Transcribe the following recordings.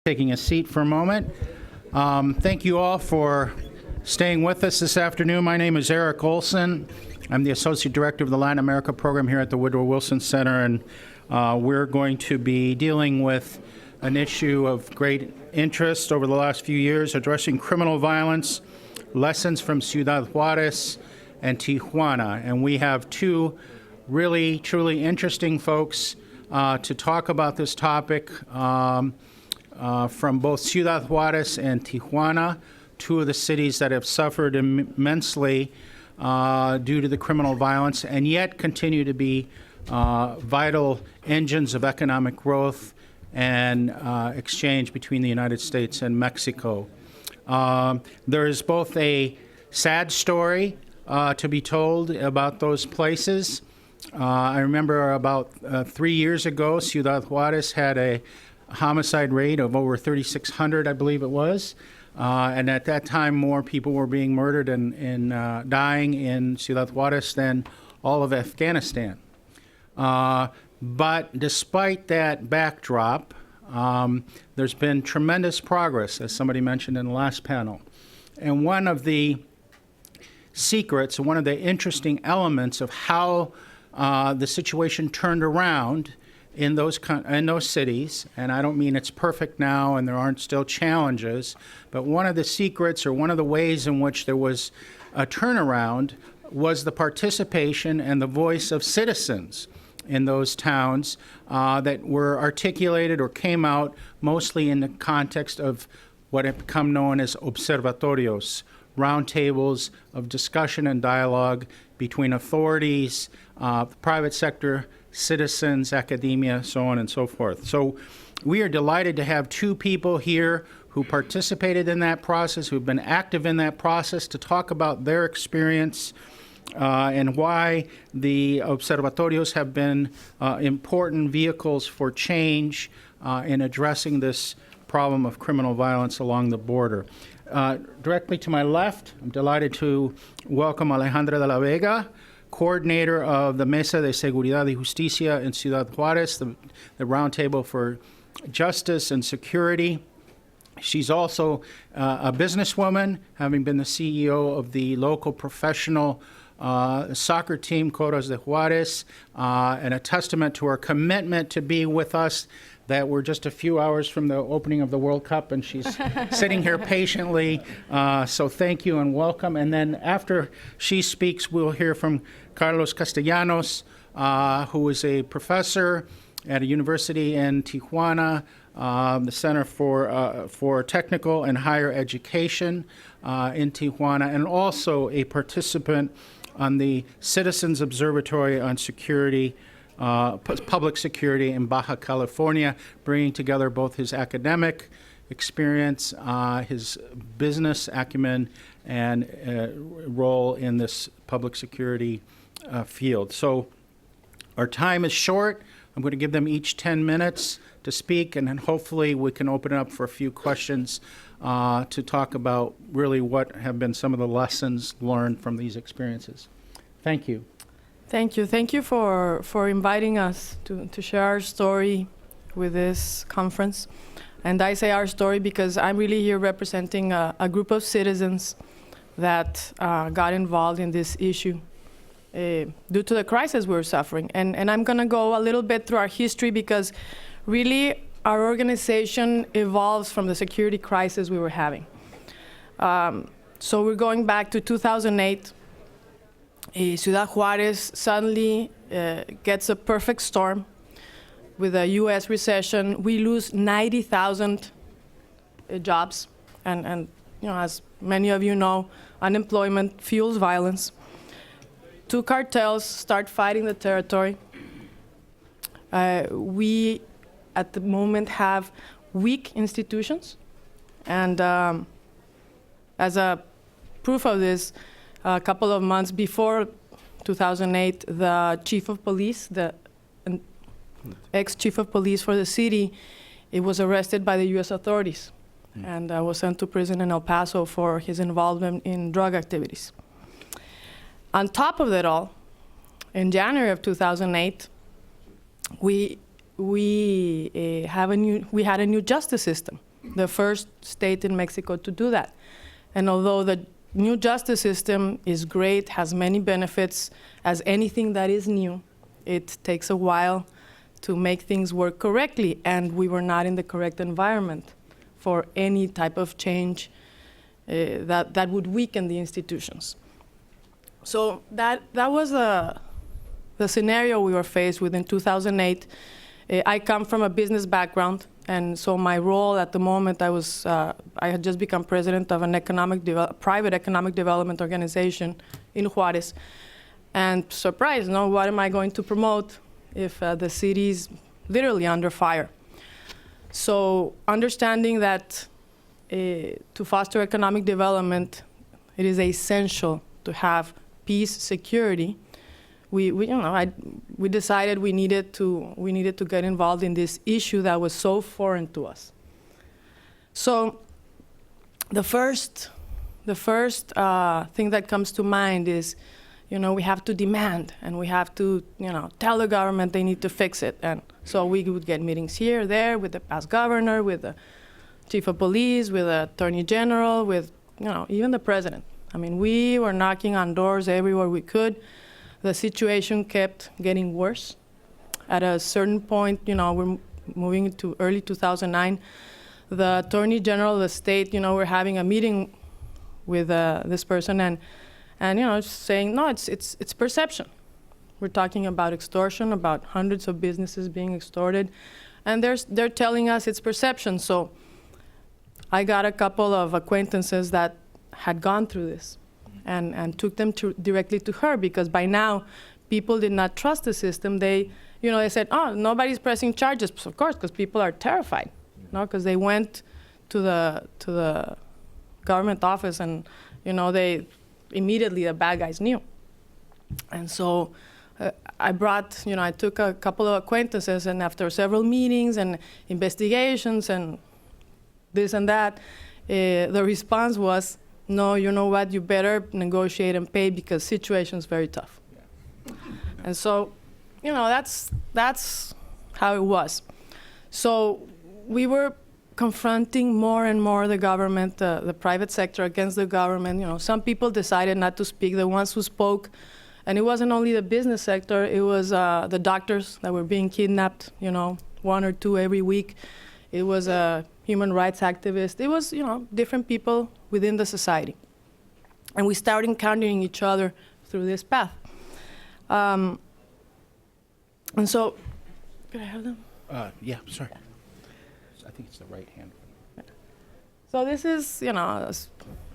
Taking a seat for a moment. Thank you all for staying with us this afternoon. My name is Eric Olson. I'm the Associate Director of the Latin America Program here at the Woodrow Wilson Center, and we're going to be dealing with an issue of great interest over the last few years, addressing criminal violence, lessons from Ciudad Juarez and Tijuana. And we have two really, truly interesting folks to talk about this topic. From both Ciudad Juarez and Tijuana, two of the cities that have suffered immensely due to the criminal violence and yet continue to be vital engines of economic growth and exchange between the United States and Mexico. There is both a sad story to be told about those places. I remember about 3 years ago, Ciudad Juarez had a homicide rate of over 3,600, I believe it was. And at that time, more people were being murdered and dying in Ciudad Juarez than all of Afghanistan. But despite that backdrop, there's been tremendous progress, as somebody mentioned in the last panel. And one of the secrets, one of the interesting elements of how the situation turned around in those cities, and I don't mean it's perfect now and there aren't still challenges, but one of the secrets or one of the ways in which there was a turnaround was the participation and the voice of citizens in those towns that were articulated or came out mostly in the context of what have become known as observatorios, roundtables of discussion and dialogue between authorities, the private sector, citizens, academia, so on and so forth. So we are delighted to have two people here who participated in that process, who've been active in that process, to talk about their experience and why the observatorios have been important vehicles for change in addressing this problem of criminal violence along the border. Directly to my left, I'm delighted to welcome Alejandra de la Vega, coordinator of the Mesa de Seguridad y Justicia in Ciudad Juarez, the Roundtable for Justice and Security. She's also a businesswoman, having been the CEO of the local professional soccer team, Coros de Juarez, and a testament to her commitment to be with us, that we're just a few hours from the opening of the World Cup, and she's sitting here patiently. So thank you and welcome. And then after she speaks, we'll hear from Carlos Castellanos, who is a professor at a university in Tijuana, the Center for Technical and Higher Education in Tijuana, and also a participant on the Citizens Observatory on Security, public security in Baja California, bringing together both his academic experience, his business acumen, and role in this public security field. So our time is short. I'm going to give them each 10 minutes to speak, and then hopefully we can open it up for a few questions to talk about really what have been some of the lessons learned from these experiences. Thank you. Thank you. Thank you for inviting us to share our story with this conference. And I say our story because I'm really here representing a group of citizens that got involved in this issue due to the crisis we're suffering. And I'm going to go a little bit through our history because really our organization evolves from the security crisis we were having. So we're going back to 2008. Ciudad Juarez suddenly gets a perfect storm with a U.S. recession. We lose 90,000 jobs, and you know, as many of you know, unemployment fuels violence. Two cartels start fighting the territory. We, at the moment, have weak institutions, and as a proof of this, a couple of months before 2008, the chief of police, the ex-chief of police for the city, it was arrested by the U.S. authorities and was sent to prison in El Paso for his involvement in drug activities. On top of that all, in January of 2008, we had a new justice system. the first state in Mexico to do that. And although the new justice system is great, has many benefits, as anything that is new, it takes a while to make things work correctly, and we were not in the correct environment for any type of change that would weaken the institutions. So that was the scenario we were faced with in 2008. I come from a business background, and so my role at the moment, I had just become president of an private economic development organization in Juarez. And surprise, what am I going to promote if the city's literally under fire? So understanding that to foster economic development, it is essential to have peace, security. We decided we needed to get involved in this issue that was so foreign to us. So the first thing that comes to mind is, we have to demand, and we have to, tell the government they need to fix it. And so we would get meetings here, there, with the past governor, with the chief of police, with the attorney general, with, even the president. I mean, we were knocking on doors everywhere we could. The situation kept getting worse. At a certain point, we're moving into early 2009, the attorney general of the state, we're having a meeting with this person, and saying, no, it's perception. We're talking about extortion, about hundreds of businesses being extorted, and they're telling us it's perception. So I got a couple of acquaintances that had gone through this, and took them directly to her, because by now people did not trust the system. They said, oh, nobody's pressing charges, of course, because people are terrified, because they went to the government office, and they immediately the bad guys knew. And so I took a couple of acquaintances, and after several meetings and investigations and this and that, the response was, no, you know what, you better negotiate and pay, because situation's very tough. Yeah. And so, that's how it was. So we were confronting more and more the government, the private sector against the government. Some people decided not to speak. The ones who spoke, and it wasn't only the business sector, it was the doctors that were being kidnapped, one or two every week. It was a human rights activist. It was, different people within the society. And we started encountering each other through this path. And so, could I have them? Yeah, sorry. I think it's the right hand. So this is, a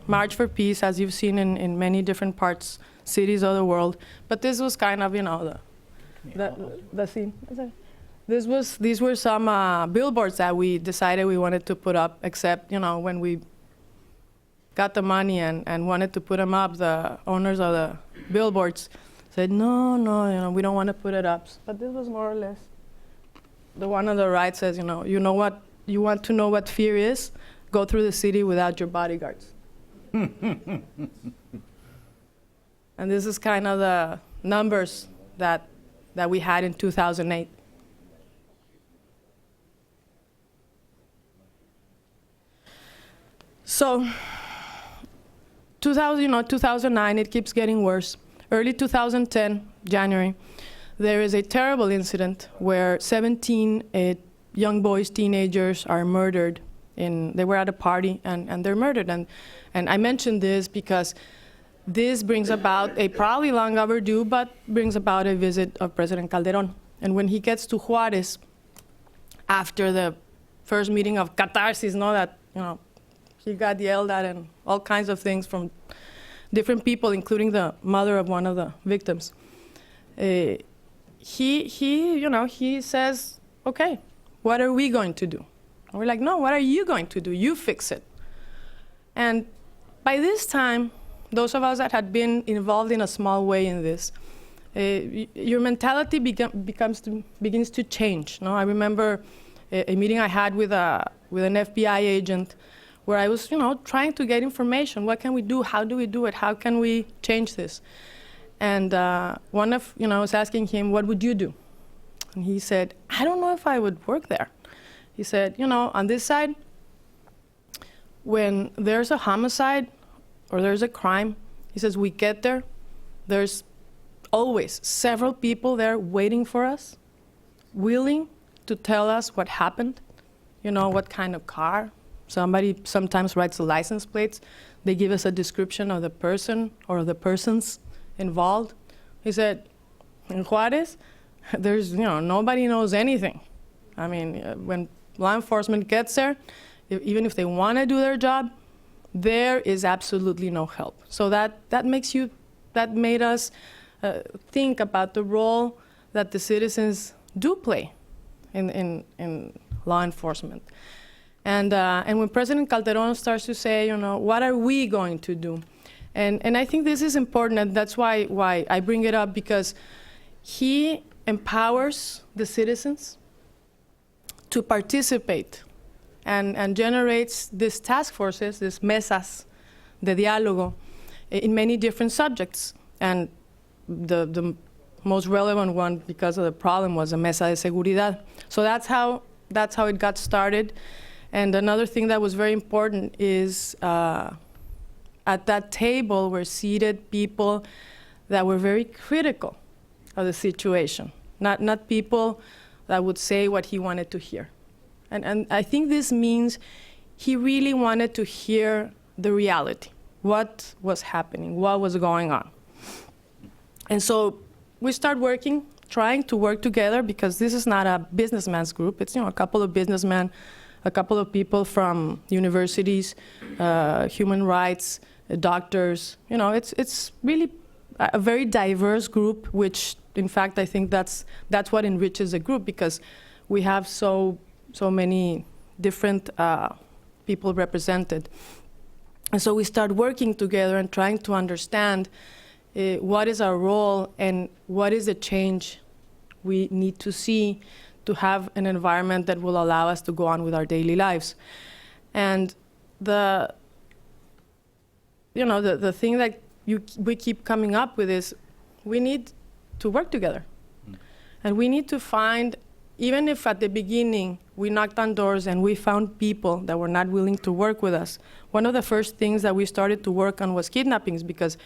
March for Peace, as you've seen in many different cities of the world. But this was kind of, the scene. These were some billboards that we decided we wanted to put up, except, when we got the money and wanted to put them up, the owners of the billboards said, no, we don't want to put it up. But this was more or less, the one on the right says, what, you want to know what fear is? Go through the city without your bodyguards. And this is kind of the numbers that we had in 2008. So, 2009, it keeps getting worse. Early 2010, January, there is a terrible incident where 17 young boys, teenagers, are murdered. They were at a party, and they're murdered. And I mention this because this brings about a probably long overdue, but brings about a visit of President Calderon. And when he gets to Juarez, after the first meeting of catharsis, he got yelled at and all kinds of things from different people, including the mother of one of the victims. He says, okay, what are we going to do? And we're like, no, what are you going to do? You fix it. And by this time, those of us that had been involved in a small way in this, your mentality begins to change. I remember a meeting I had with an FBI agent, where I was, trying to get information. What can we do? How do we do it? How can we change this? And I was asking him, what would you do? And he said, I don't know if I would work there. He said, on this side, when there's a homicide or there's a crime, he says we get there, there's always several people there waiting for us, willing to tell us what happened, you know, what kind of car. Somebody sometimes writes the license plates. They give us a description of the person or the persons involved. He said, in Juarez, there's, you know, nobody knows anything. I mean, when law enforcement gets there, even if they want to do their job, there is absolutely no help. So that made us think about the role that the citizens do play in law enforcement. And when President Calderon starts to say, you know, what are we going to do? And I think this is important, and that's why I bring it up, because he empowers the citizens to participate and generates these task forces, these mesas de diálogo, in many different subjects. And the most relevant one, because of the problem, was the Mesa de Seguridad. So that's how it got started. And another thing that was very important is at that table were seated people that were very critical of the situation, not people that would say what he wanted to hear. And I think this means he really wanted to hear the reality, what was happening, what was going on. And so we start working, trying to work together, because this is not a businessman's group. It's, you know, a couple of businessmen, a couple of people from universities, human rights, doctors. You know, it's really a very diverse group, which, in fact, I think that's what enriches a group, because we have so many different people represented. And so we start working together and trying to understand what is our role and what is the change we need to see to have an environment that will allow us to go on with our daily lives. And the thing that we keep coming up with is we need to work together. And we need to find, even if at the beginning we knocked on doors and we found people that were not willing to work with us, one of the first things that we started to work on was kidnappings, because,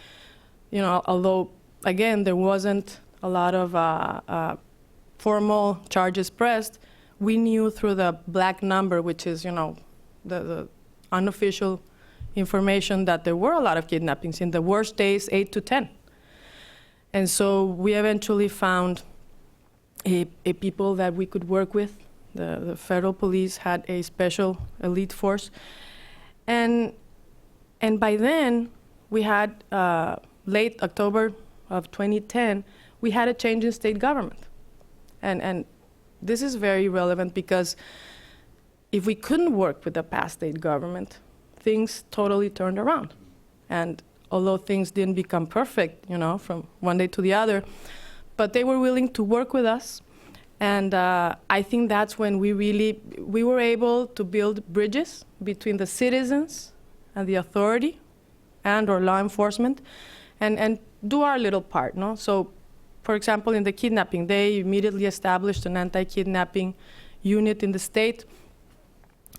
you know, although, again, there wasn't a lot of formal charges pressed, we knew through the black number, which is, you know, the unofficial information, that there were a lot of kidnappings. In the worst days, 8 to 10. And so we eventually found a people that we could work with. The federal police had a special elite force. And by then, we had, late October of 2010, we had a change in state government. And this is very relevant, because if we couldn't work with the past state government, things totally turned around. And although things didn't become perfect, you know, from one day to the other, but they were willing to work with us. And I think that's when we were able to build bridges between the citizens and the authority and or law enforcement, and do our little part, no? So, for example, in the kidnapping, they immediately established an anti-kidnapping unit in the state,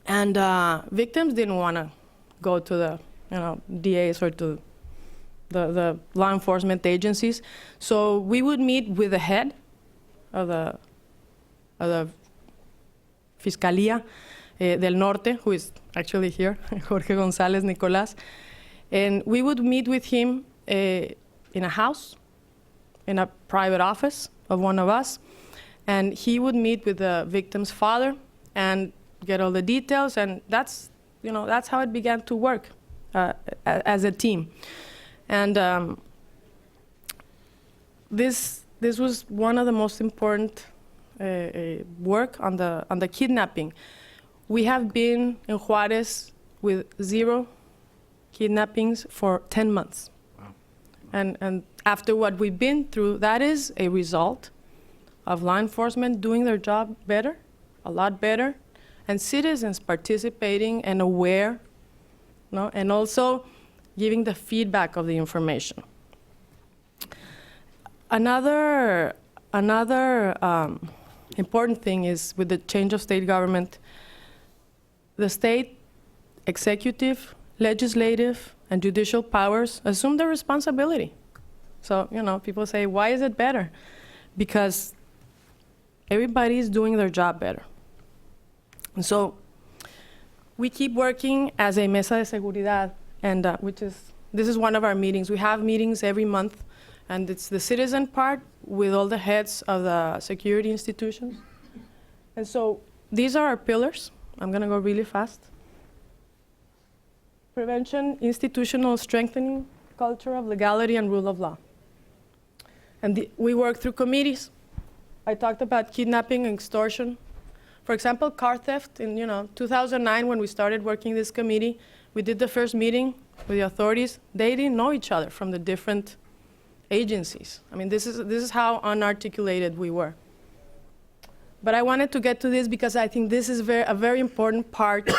and victims didn't want to go to the, you know, DAs or to the law enforcement agencies. So we would meet with the head of the Fiscalía del Norte, who is actually here, Jorge González Nicolás, and we would meet with him in a house, in a private office of one of us, and he would meet with the victim's father and get all the details, and that's how it began to work as a team. And this was one of the most important work on the kidnapping. We have been in Juarez with 0 kidnappings for 10 months. Wow. And after what we've been through, that is a result of law enforcement doing their job better, a lot better, and citizens participating and aware, no? And also giving the feedback of the information. Another important thing is, with the change of state government, the state executive, legislative, and judicial powers assume their responsibility. So, people say, why is it better? Because everybody is doing their job better. And so we keep working as a mesa de seguridad, and this is one of our meetings. We have meetings every month, and it's the citizen part with all the heads of the security institutions. And so these are our pillars. I'm going to go really fast. Prevention, institutional strengthening, culture of legality, and rule of law. And we work through committees. I talked about kidnapping and extortion. For example, car theft in 2009, when we started working this committee, we did the first meeting with the authorities. They didn't know each other from the different agencies. I mean, this is how unarticulated we were. But I wanted to get to this because I think this is a very important part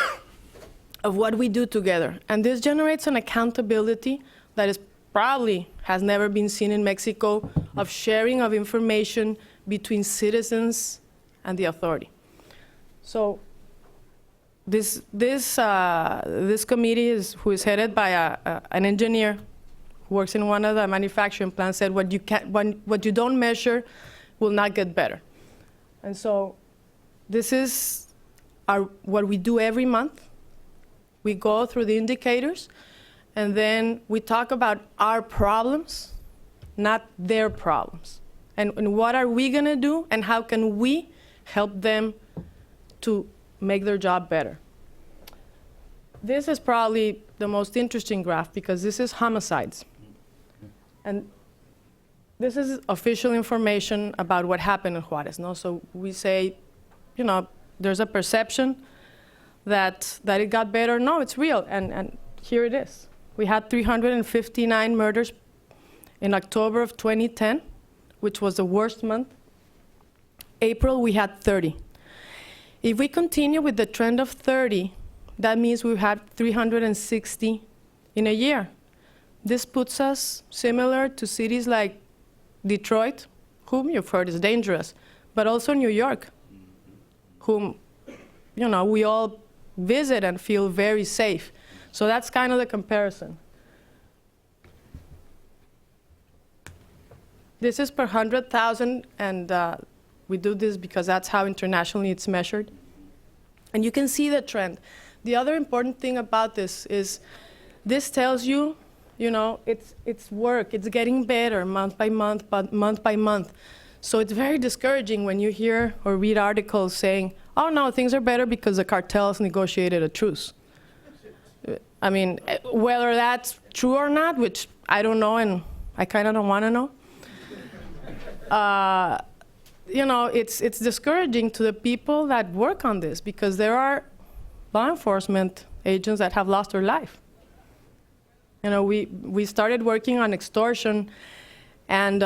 of what we do together. And this generates an accountability that is probably has never been seen in Mexico, of sharing of information between citizens and the authority. So this committee who is headed by an engineer who works in one of the manufacturing plants, said what you don't measure will not get better. And so this is what we do every month. We go through the indicators, and then we talk about our problems, not their problems. And what are we going to do, and how can we help them to make their job better? This is probably the most interesting graph, because this is homicides. And this is official information about what happened in Juarez. No? So we say, there's a perception that it got better. No, it's real, and here it is. We had 359 murders in October of 2010, which was the worst month. April, we had 30. If we continue with the trend of 30, that means we've had 360 in a year. This puts us similar to cities like Detroit, whom you've heard is dangerous, but also New York, whom we all visit and feel very safe. So that's kind of the comparison. This is per 100,000, and we do this because that's how internationally it's measured. And you can see the trend. The other important thing about this is this tells you, it's work. It's getting better month by month, but month by month. So it's very discouraging when you hear or read articles saying, oh, no, things are better because the cartels negotiated a truce. I mean, whether that's true or not, which I don't know, and I kind of don't want to know. It's discouraging to the people that work on this, because there are law enforcement agents that have lost their life. We started working on extortion, and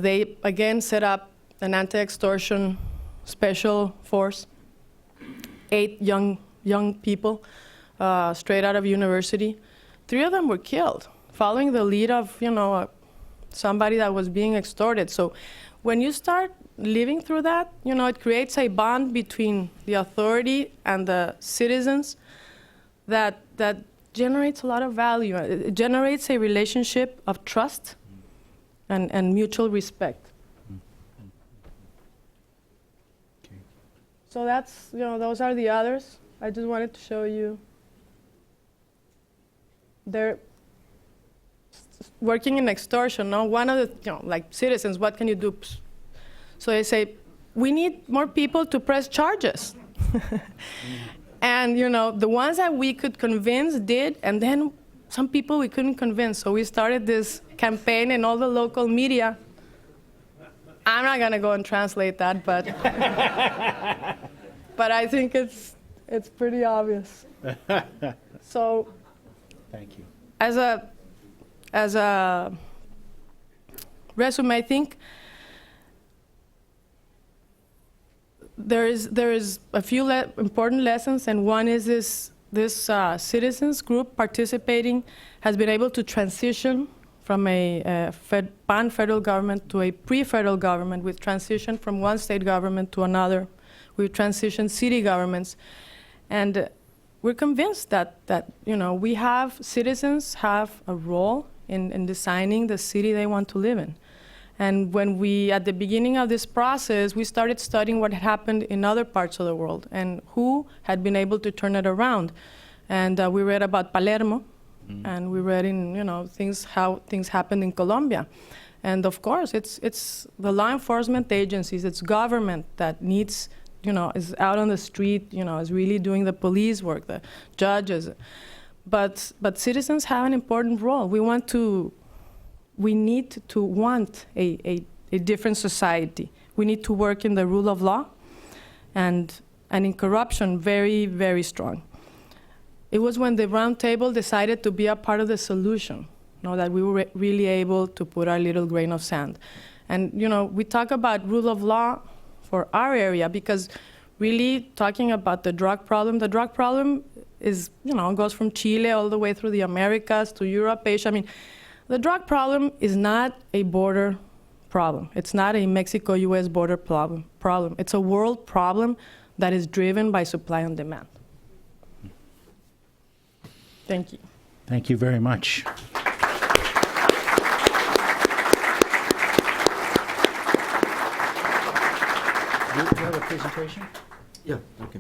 they again set up an anti-extortion special force. 8 young people straight out of university. 3 of them were killed, following the lead of somebody that was being extorted. So when you start living through that, it creates a bond between the authority and the citizens that generates a lot of value. It generates a relationship of trust and mutual respect. Okay. So that's, those are the others. I just wanted to show you. They're working in extortion. No? One of the, like citizens, what can you do? So they say, we need more people to press charges. And the ones that we could convince did, and then some people we couldn't convince. So we started this campaign in all the local media. I'm not gonna go and translate that, but but I think it's pretty obvious. So Thank you. as a resume, I think there is a few important lessons, and one is this citizens group participating has been able to transition from a pan-federal government to a pre-federal government. We've transitioned from one state government to another. We've transitioned city governments. And we're convinced that we have citizens have a role in designing the city they want to live in. And when we, at the beginning of this process, we started studying what had happened in other parts of the world and who had been able to turn it around. And we read about Palermo, and we read in how things happened in Colombia. And of course, it's the law enforcement agencies, it's government that needs, is out on the street, is really doing the police work, the judges. But citizens have an important role. We need to want a different society. We need to work in the rule of law and in corruption very, very strong. It was when the Round Table decided to be a part of the solution, that we were really able to put our little grain of sand. And we talk about rule of law for our area because really talking about the drug problem is, goes from Chile all the way through the Americas to Europe, Asia. I mean, the drug problem is not a border problem. It's not a Mexico-U.S. border problem. It's a world problem that is driven by supply and demand. Thank you. Thank you very much. Do you have a presentation? Yeah, okay.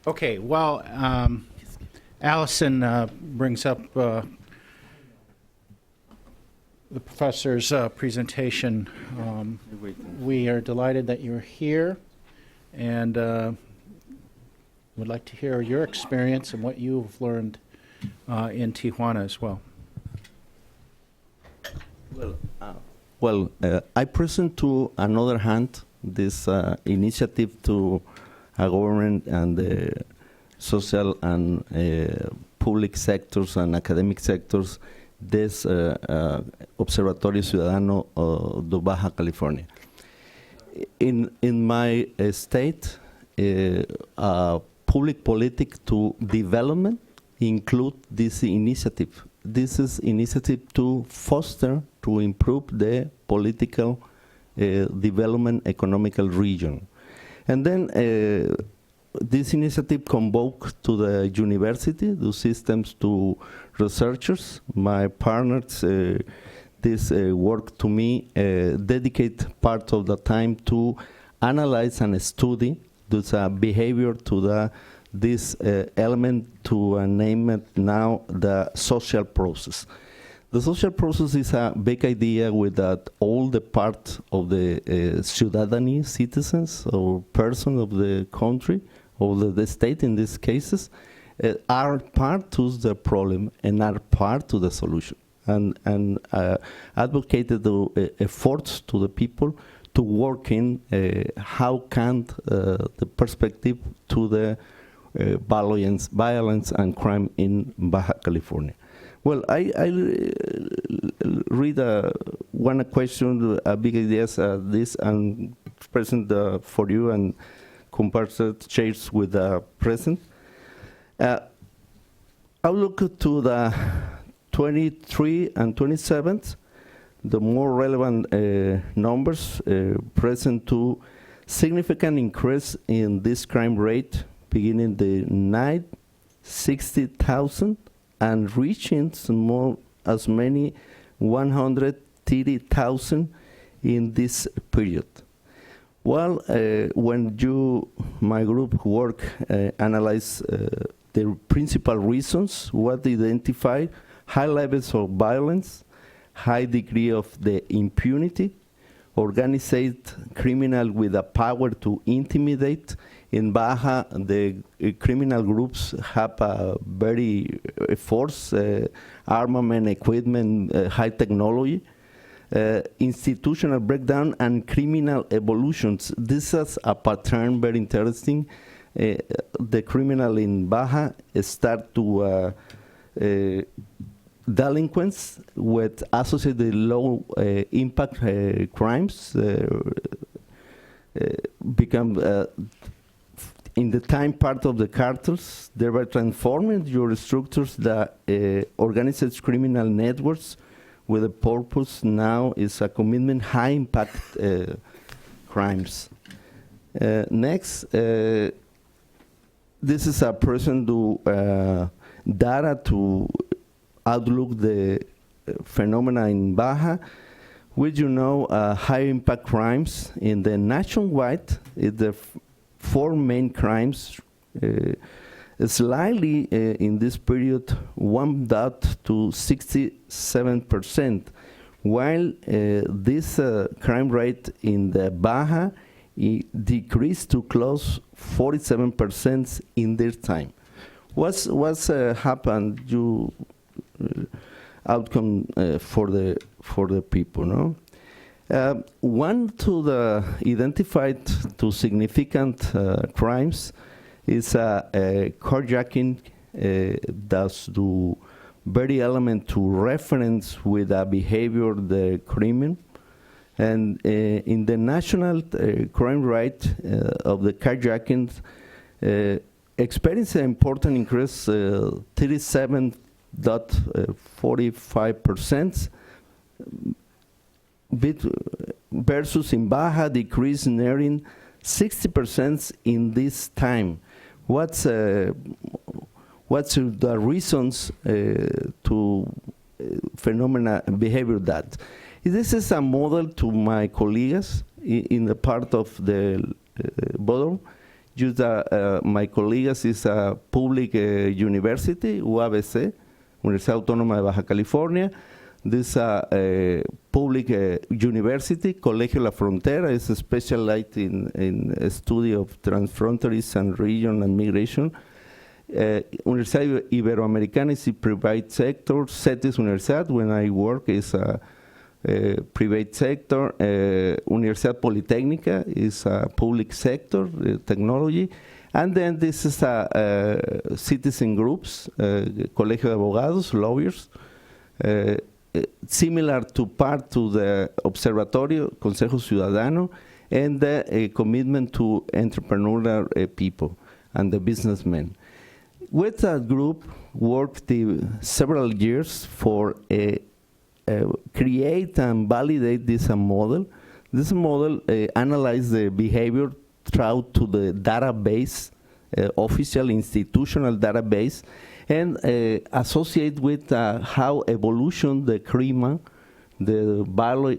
Okay, well, Allison brings up the professor's presentation. We are delighted that you're here and would like to hear your experience and what you've learned in Tijuana as well. Well, I present to another hand this initiative to a government and the social and public sectors and academic sectors, this Observatorio Ciudadano de Baja California. In my state, public politic to development include this initiative. This is initiative to foster, to improve the political development economical region. And then this initiative convoked to the university, the systems to researchers. My partners, this work to me, dedicate part of the time to analyze and study this behavior to this element to name it now the social process. The social process is a big idea with that all the part of the ciudadani, citizens or person of the country, or the state in these cases, are part to the problem and are part to the solution. And advocated the efforts to the people to work in how can the perspective to the violence and crime in Baja California. Well, I read one question, a big ideas this, and present for you and compare shares with the present. I'll look to the 23 and 27th, the more relevant numbers present to significant increase in this crime rate beginning the 960,000 and reaching as many 130,000 in this period. Well, when my group work, analyze the principal reasons, what identify high levels of violence, high degree of the impunity, organized criminal with the power to intimidate. In Baja, the criminal groups have a very force, armament, equipment, high technology, institutional breakdown, and criminal evolutions. This is a pattern very interesting. The criminal in Baja start to delinquents with associated low impact crimes become in the time part of the cartels. They were transforming your structures that organized criminal networks with a purpose now is a commitment high impact crimes. Next, this is a present data to outlook the phenomena in Baja, which high impact crimes in the nationwide. The four main crimes, slightly in this period, 1 to 67%, while this crime rate in the Baja decreased to close 47% in their time. What's happened? Outcome for the people, no? One to the identified to significant crimes is carjacking. That's the very element to reference with a behavior the criminal. And in the national crime rate of the carjacking, experienced an important increase, 37.45%, versus in Baja decrease nearing 60% in this time. What's the reasons to phenomena behavior that? This is a model to my colleagues in the part of the bottom. My colleagues is a public university, UABC, Universidad Autónoma de Baja California. This a public university, Colegio La Frontera, is specialized in study of transfrontiers and region and migration. Universidad Iberoamericana is a private sector. CETIS Universidad, when I work, is a private sector. Universidad Politécnica is a public sector, technology. And then this is citizen groups, Colegio de Abogados, lawyers, similar to part to the Observatorio, Consejo Ciudadano, and the commitment to entrepreneurial people and the businessmen. With that group, worked several years for create and validate this model. This model analyzes the behavior throughout to the database, official institutional database, and associate with how evolution the crime, the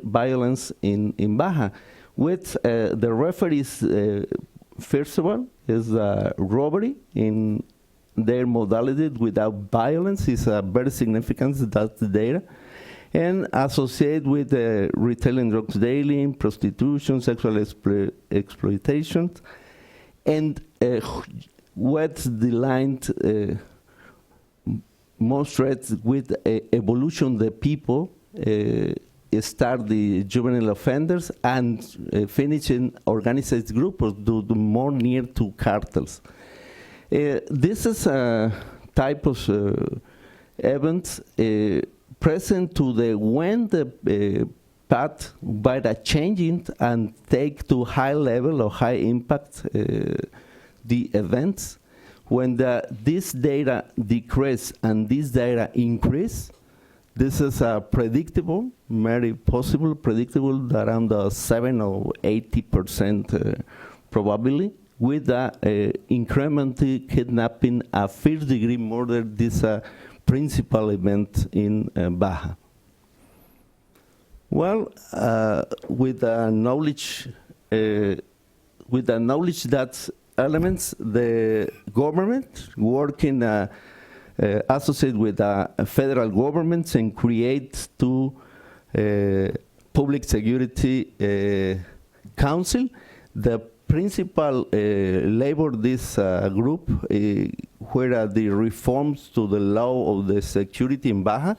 violence in Baja. With the referees, first of all, is robbery in their modality without violence is very significant, that's the data. And associate with retail and drugs dealing, prostitution, sexual exploitation, and what's the line most threats with evolution the people start the juvenile offenders and finish in organized group or do more near to cartels. This is a type of event present to the when the path by the changing and take to high level or high impact the events. When this data decrease and this data increase, this is predictable, very possible, predictable around 7 or 80% probability, with incremental kidnapping, a first degree murder, this principal event in Baja. Well, with the knowledge that elements, the government working associate with federal governments and create two public security council. The principal labor this group where the reforms to the law of the security in Baja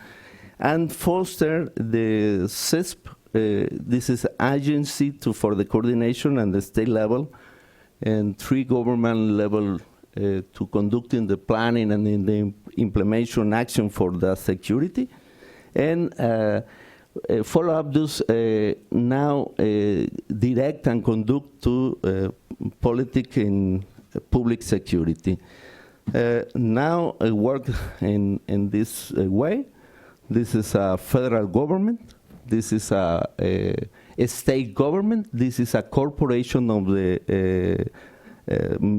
and foster the CISP. This is agency for the coordination and the state level and 3 government level to conducting the planning and in the implementation action for the security. And follow up this now direct and conduct to politics in public security. Now I work in this way. This is a federal government. This is a state government. This is a corporation of the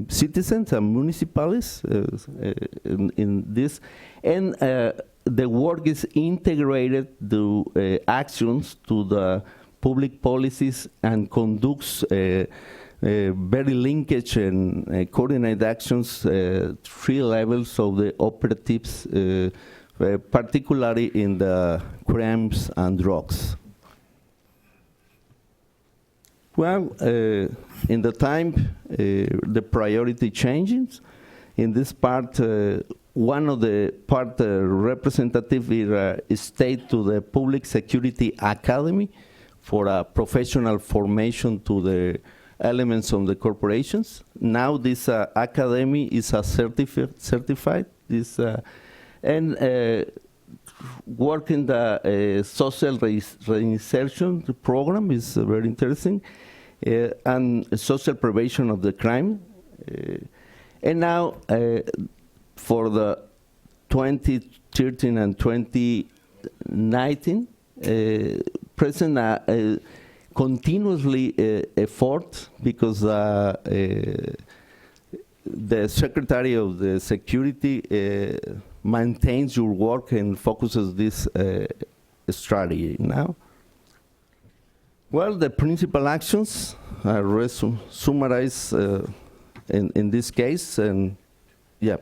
citizens and municipalities in this. And the work is integrated to actions to the public policies and conducts very linkage and coordinate actions, 3 levels of the operatives, particularly in the crimes and drugs. Well, in the time, the priority changes. In this part, one of the part representative is state to the Public Security Academy for a professional formation to the elements of the corporations. Now this academy is a certified, this, and work in the social reinsertion program is very interesting, and social prevention of the crime. And now for the 2013 and 2019, present continuously effort, because the Secretary of the Security maintains your work and focuses this strategy now. Well, the principal actions are summarized in this case, and yeah.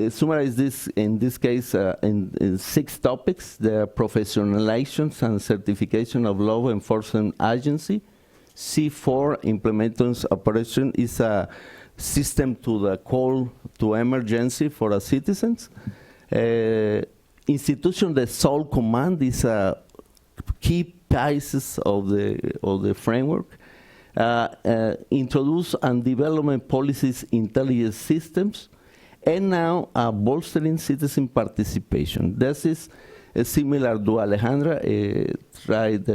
Summarize this in this case in 6 topics: the professionalization and certification of law enforcement agency. C4 implementations operation is a system to the call to emergency for our citizens. Institution the sole command is a key pieces of the framework. Introduce and development policies intelligence systems. And now bolstering citizen participation. This is similar to Alejandra, tried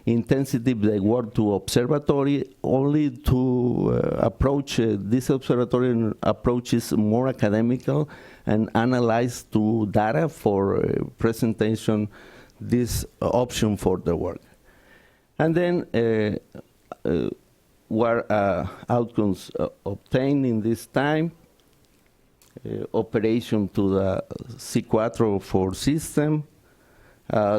intensity the work to observatory, only to approach this observatory approach is more academical and analyze to data for presentation this option for the work. And then what outcomes obtained in this time. Operation to the C4 system.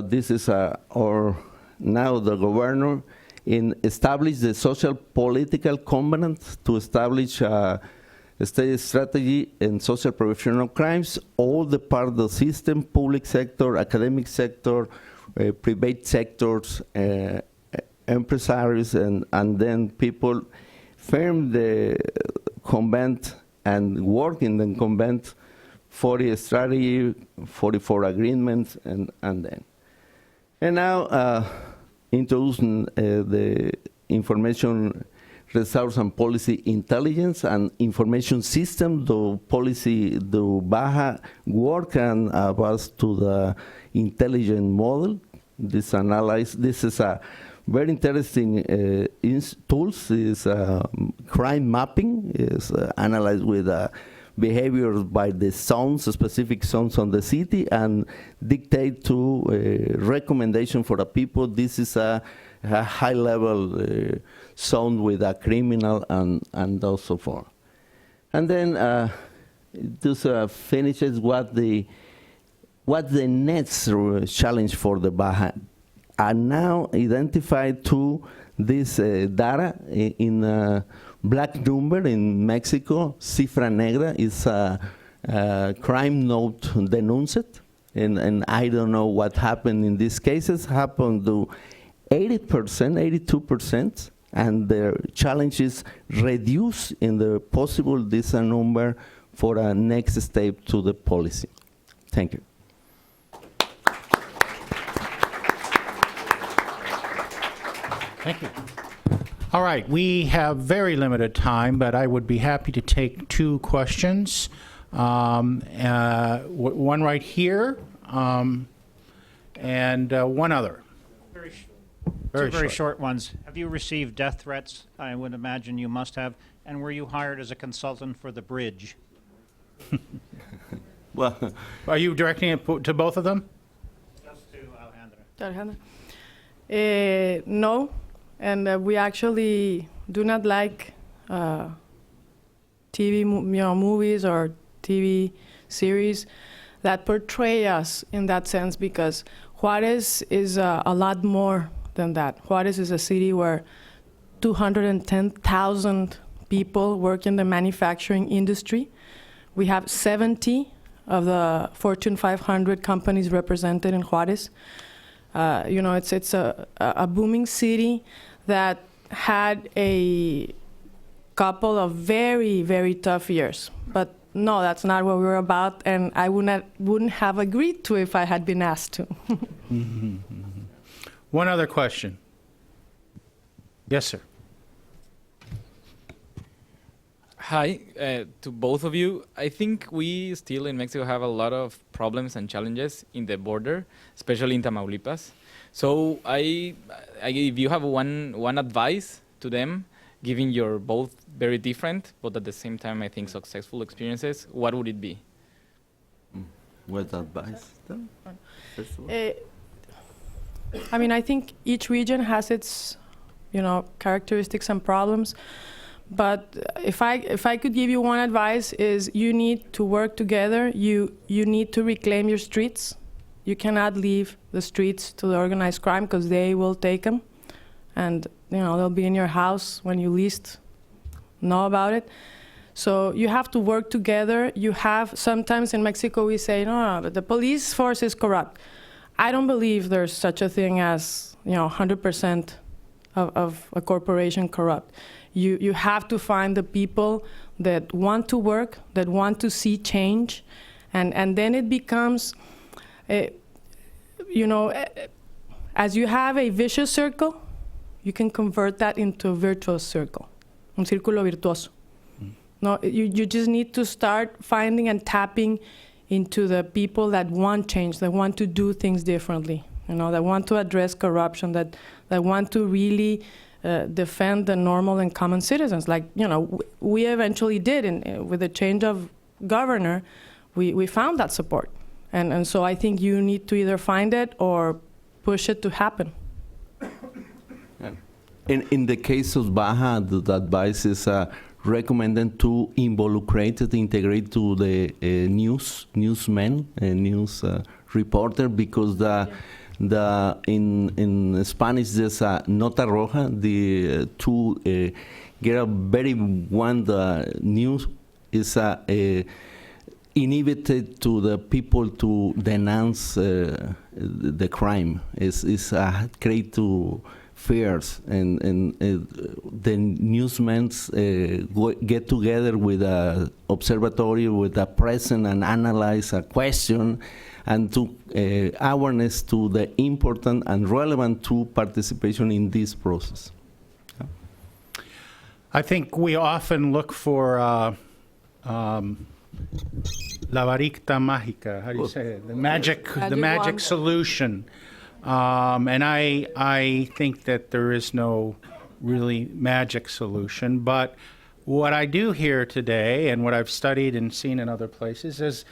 This is or now the governor establish the social political covenant to establish a state strategy in social prevention of crimes. All the part of the system, public sector, academic sector, private sectors, empresaries, and then people firm the convent and work in the convent 40 strategy, 44 agreements, and then. And now introducing the information resource and policy intelligence and information system, the policy, the Baja work and was to the intelligent model. This analyze, this is a very interesting tools, is crime mapping, is analyzed with behaviors by the zones, specific zones on the city, and dictate to recommendation for the people. This is a high level zone with a criminal and also for. And then this finishes what the next challenge for the Baja are now identified to this data in black number in Mexico. Cifra negra is a crime note denuncied, and I don't know what happened in these cases. Happened to 80%, 82%, and the challenge is reduce in the possible this number for a next step to the policy. Thank you. Thank you. All right, we have very limited time, but I would be happy to take 2 questions. One right here, and one other. Very short ones. Have you received death threats? I would imagine you must have. And were you hired as a consultant for the bridge? Well, Are you directing it to both of them? Just to Alejandra. No, and we actually do not like movies or TV series that portray us in that sense, because Juarez is a lot more than that. Juarez is a city where 210,000 people work in the manufacturing industry. We have 70 of the Fortune 500 companies represented in Juarez. It's a booming city that had a couple of very, very tough years. But no, that's not what we're about, and I wouldn't have agreed to if I had been asked to. One other question. Yes, sir. Hi, to both of you. I think we still in Mexico have a lot of problems and challenges in the border, especially in Tamaulipas. So if you have one advice to them, given your both very different, but at the same time, I think successful experiences, what would it be? What advice? First of all. I think each region has its, characteristics and problems. But if I could give you one advice, is you need to work together. You need to reclaim your streets. You cannot leave the streets to the organized crime, because they will take them, and they'll be in your house when you least know about it. So you have to work together. Sometimes in Mexico we say, no, but the police force is corrupt. I don't believe there's such a thing as 100% of a corporation corrupt. You have to find the people that want to work, that want to see change, and then it becomes, as you have a vicious circle, you can convert that into a virtuous circle, un círculo virtuoso. No, you just need to start finding and tapping into the people that want change, that want to do things differently, that want to address corruption, that want to really defend the normal and common citizens. Like, we eventually did, with the change of governor, we found that support. And so I think you need to either find it or push it to happen. In the case of Baja, the advice is recommended to integrate to the newsmen, news reporter, because in Spanish there's a nota roja, to get a very the news is inhibited to the people to denounce the crime. Is create to fears, and the newsmen get together with a observatory, with a present, and analyze a question, and to awareness to the important and relevant to participation in this process. I think we often look for la varita mágica. How do you say it? The magic solution. And I think that there is no really magic solution. But what I do here today, and what I've studied and seen in other places, is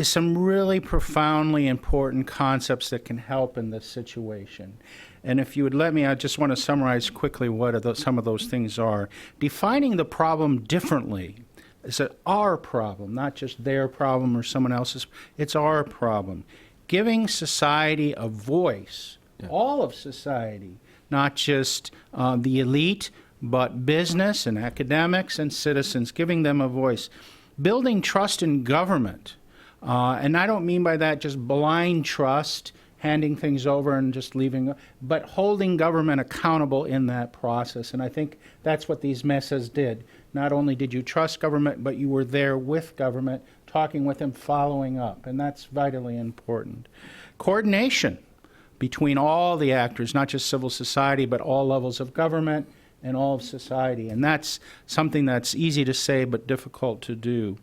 some really profoundly important concepts that can help in this situation. And if you would let me, I just want to summarize quickly what some of those things are. Defining the problem differently. It's our problem, not just their problem or someone else's. It's our problem. Giving society a voice, all of society, not just the elite, but business and academics and citizens, giving them a voice. Building trust in government. And I don't mean by that just blind trust, handing things over and just leaving, but holding government accountable in that process. And I think that's what these mesas did. Not only did you trust government, but you were there with government, talking with them, following up, and that's vitally important. Coordination between all the actors, not just civil society, but all levels of government and all of society, and that's something that's easy to say but difficult to do.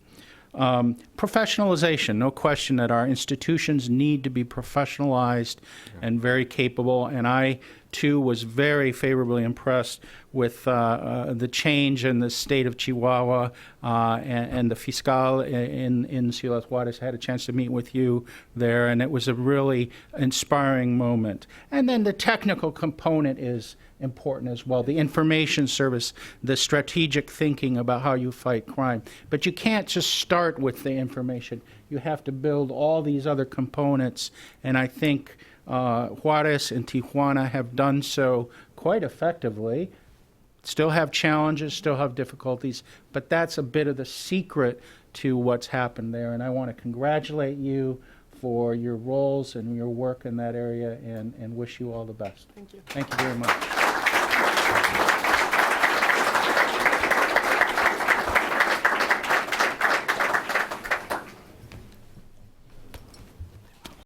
Professionalization, no question that our institutions need to be professionalized and very capable, and I too was very favorably impressed with the change in the state of Chihuahua and the fiscal in Ciudad Juarez. I had a chance to meet with you there, and it was a really inspiring moment. And then the technical component is important as well. The information service, the strategic thinking about how you fight crime. But you can't just start with the information. You have to build all these other components, and I think Juarez and Tijuana have done so quite effectively. Still have challenges, still have difficulties, but that's a bit of the secret to what's happened there, and I want to congratulate you for your roles and your work in that area and wish you all the best. Thank you. Thank you very much.